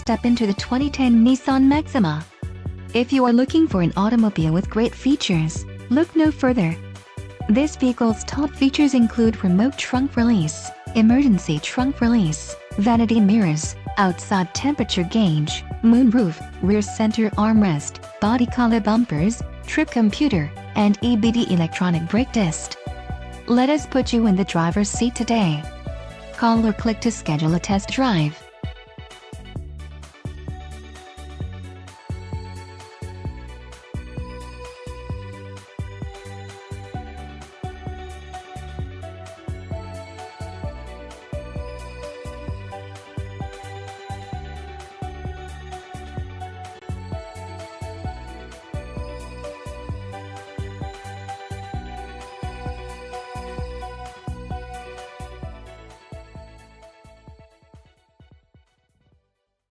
step into the 2010 Nissan Maxima. If you are looking for an automobile with great features, look no further. This vehicle's top features include remote trunk release, emergency trunk release, vanity mirrors, outside temperature gauge, moonroof, rear center armrest, body color bumpers, trip computer, and EBD Electronic Brake Dist. Let us put you in the driver's seat today. Call or click to schedule a test drive.